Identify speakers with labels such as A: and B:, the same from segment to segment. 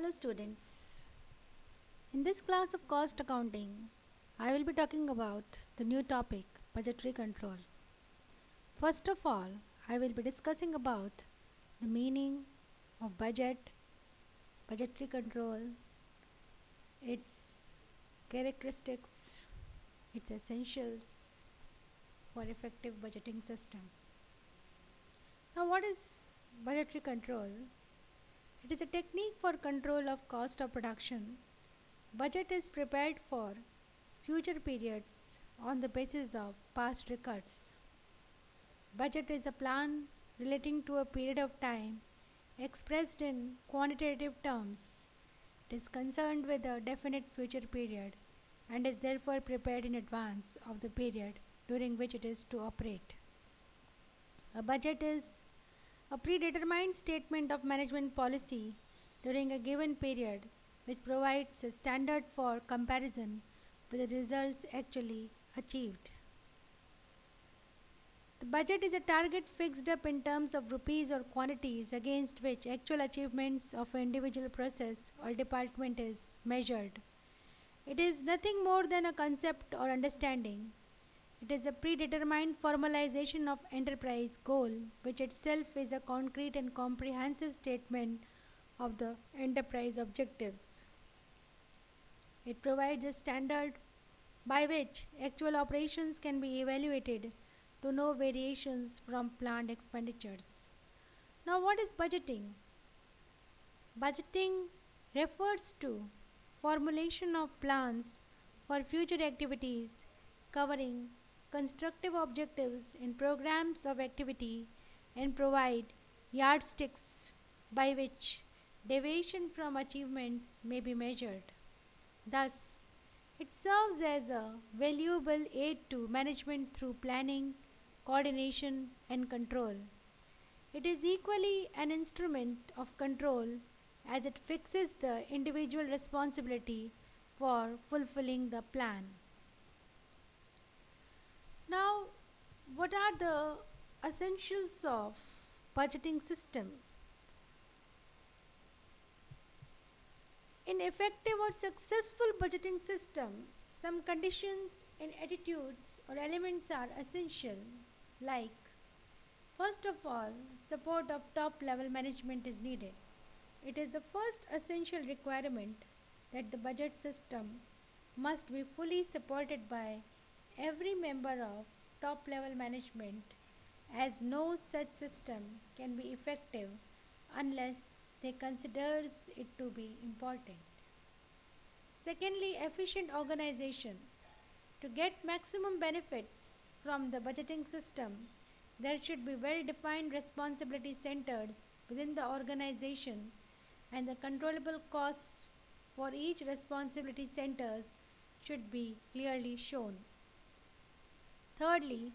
A: Hello students. In this class of cost accounting, I will be talking about the new topic budgetary control. First of all, I will be discussing about the meaning of budget, budgetary control, its characteristics, its essentials for effective budgeting system. Now what is budgetary control? It is a technique for control of cost of production. Budget is prepared for future periods on the basis of past records. Budget is a plan relating to a period of time expressed in quantitative terms. It is concerned with a definite future period and is therefore prepared in advance of the period during which it is to operate. A budget is a predetermined statement of management policy during a given period which provides a standard for comparison with the results actually achieved. The budget is a target fixed up in terms of rupees or quantities against which actual achievements of an individual process or department is measured. It is nothing more than a concept or understanding. It is a predetermined formalization of enterprise goal, which itself is a concrete and comprehensive statement of the enterprise objectives. It provides a standard by which actual operations can be evaluated to no variations from planned expenditures. Now, what is budgeting? Budgeting refers to formulation of plans for future activities covering constructive objectives in programs of activity and provide yardsticks by which deviation from achievements may be measured. Thus, it serves as a valuable aid to management through planning, coordination, and control. It is equally an instrument of control as it fixes the individual responsibility for fulfilling the plan. Now, what are the essentials of budgeting system? In effective or successful budgeting system, some conditions and attitudes or elements are essential, like first of all, support of top level management is needed. It is the first essential requirement that the budget system must be fully supported by every member of top level management, as no such system can be effective unless they considers it to be important. Secondly, efficient organization. To get maximum benefits from the budgeting system, there should be well defined responsibility centers within the organization, and the controllable costs for each responsibility centers should be clearly shown. Thirdly,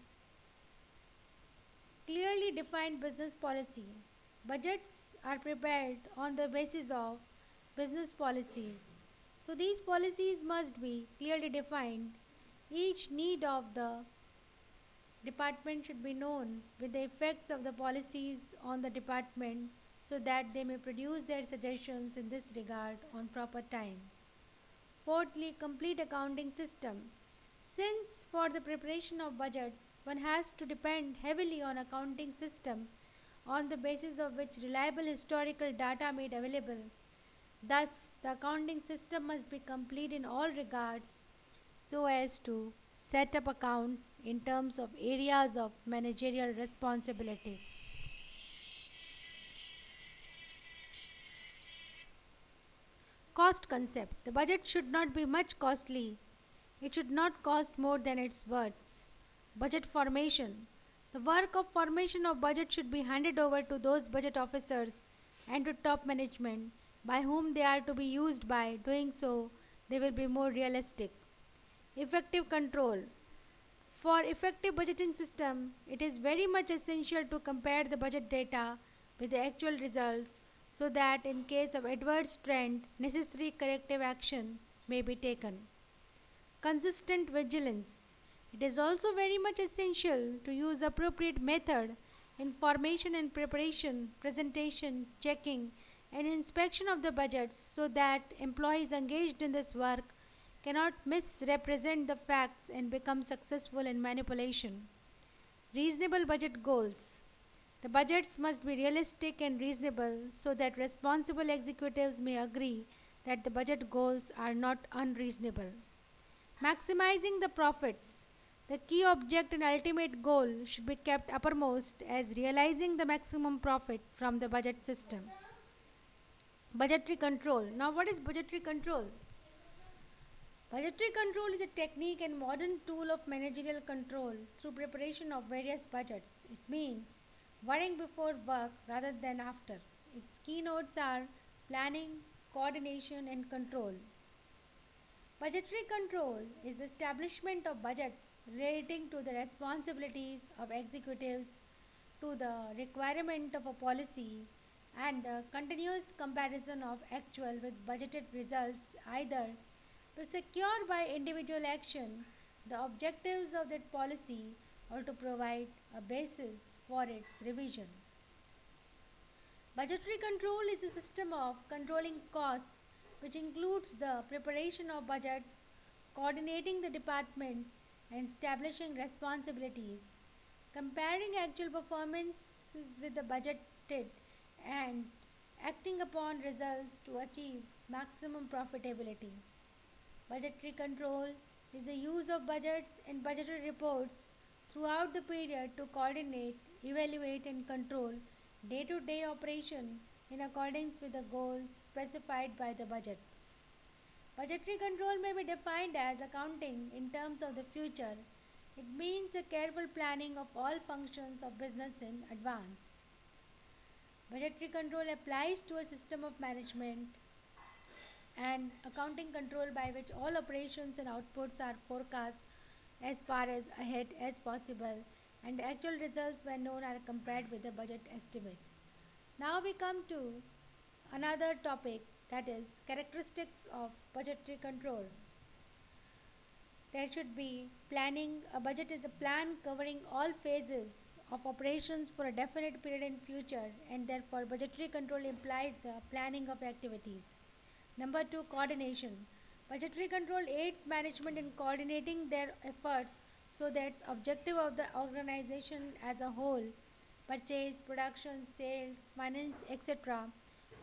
A: clearly defined business policy. Budgets are prepared on the basis of business policies. So these policies must be clearly defined. Each need of the department should be known with the effects of the policies on the department so that they may produce their suggestions in this regard on proper time. Fourthly, complete accounting system. Since for the preparation of budgets, one has to depend heavily on accounting system on the basis of which reliable historical data made available. Thus, the accounting system must be complete in all regards so as to set up accounts in terms of areas of managerial responsibility. Cost concept. The budget should not be much costly. It should not cost more than its worth. Budget formation. The work of formation of budget should be handed over to those budget officers and to top management by whom they are to be used. By doing so, they will be more realistic. Effective control. For effective budgeting system, it is very much essential to compare the budget data with the actual results so that in case of adverse trend, necessary corrective action may be taken. Consistent vigilance. It is also very much essential to use appropriate method in formation and preparation, presentation, checking, and inspection of the budgets so that employees engaged in this work cannot misrepresent the facts and become successful in manipulation. Reasonable budget goals. The budgets must be realistic and reasonable so that responsible executives may agree that the budget goals are not unreasonable. Maximizing the profits. The key object and ultimate goal should be kept uppermost as realizing the maximum profit from the budget system. Budgetary control. Now, what is budgetary control? Budgetary control is a technique and modern tool of managerial control through preparation of various budgets. It means worrying before work rather than after. Its keynotes are planning, coordination, and control. Budgetary control is the establishment of budgets relating to the responsibilities of executives, to the requirement of a policy, and the continuous comparison of actual with budgeted results either to secure by individual action the objectives of that policy or to provide a basis for its revision. Budgetary control is a system of controlling costs which includes the preparation of budgets, coordinating the departments, and establishing responsibilities, comparing actual performances with the budgeted, and acting upon results to achieve maximum profitability. Budgetary control is the use of budgets and budgetary reports throughout the period to coordinate, evaluate, and control day to day operation in accordance with the goals specified by the budget. Budgetary control may be defined as accounting in terms of the future. It means a careful planning of all functions of business in advance. Budgetary control applies to a system of management and accounting control by which all operations and outputs are forecast as far as ahead as possible and the actual results when known are compared with the budget estimates. Now we come to another topic, that is characteristics of budgetary control. There should be planning. A budget is a plan covering all phases of operations for a definite period in future, and therefore budgetary control implies the planning of activities. Number 2, coordination. Budgetary control aids management in coordinating their efforts so that objective of the organization as a whole, purchase, production, sales, finance, etc.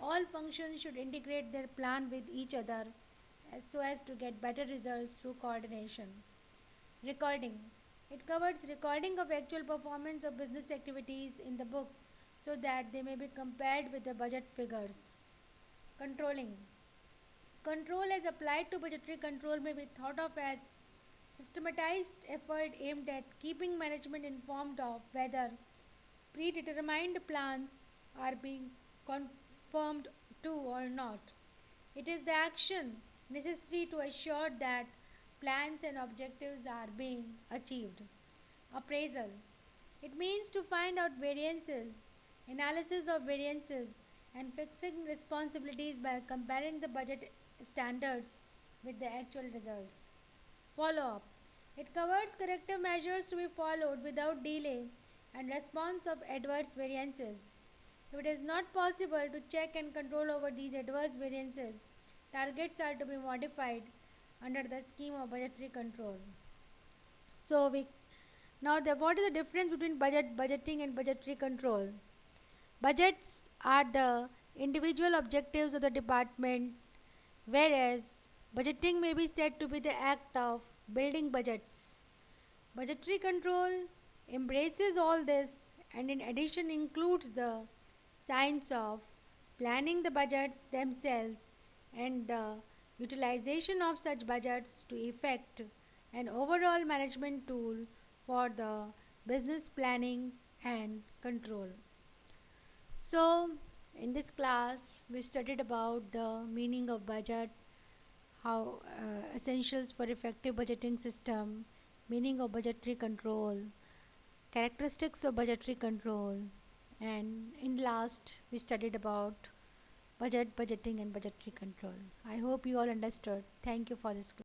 A: All functions should integrate their plan with each other so as to get better results through coordination. Recording. It covers recording of actual performance of business activities in the books so that they may be compared with the budget figures. Controlling. Control as applied to budgetary control may be thought of as systematized effort aimed at keeping management informed of whether predetermined plans are being conformed to or not. It is the action necessary to assure that plans and objectives are being achieved. Appraisal. It means to find out variances, analysis of variances, and fixing responsibilities by comparing the budget standards with the actual results. Follow up. It covers corrective measures to be followed without delay and response of adverse variances. If it is not possible to check and control over these adverse variances, targets are to be modified under the scheme of budgetary control. So we now what is the difference between budgeting and budgetary control? Budgets are the individual objectives of the department, whereas budgeting may be said to be the act of building budgets. Budgetary control embraces all this and in addition includes the science of planning the budgets themselves and the utilization of such budgets to effect an overall management tool for the business planning and control. So, in this class, we studied about the meaning of budget, how essentials for effective budgeting system, meaning of budgetary control, characteristics of budgetary control, and in last we studied about budgeting and budgetary control. I hope you all understood. Thank you for this class.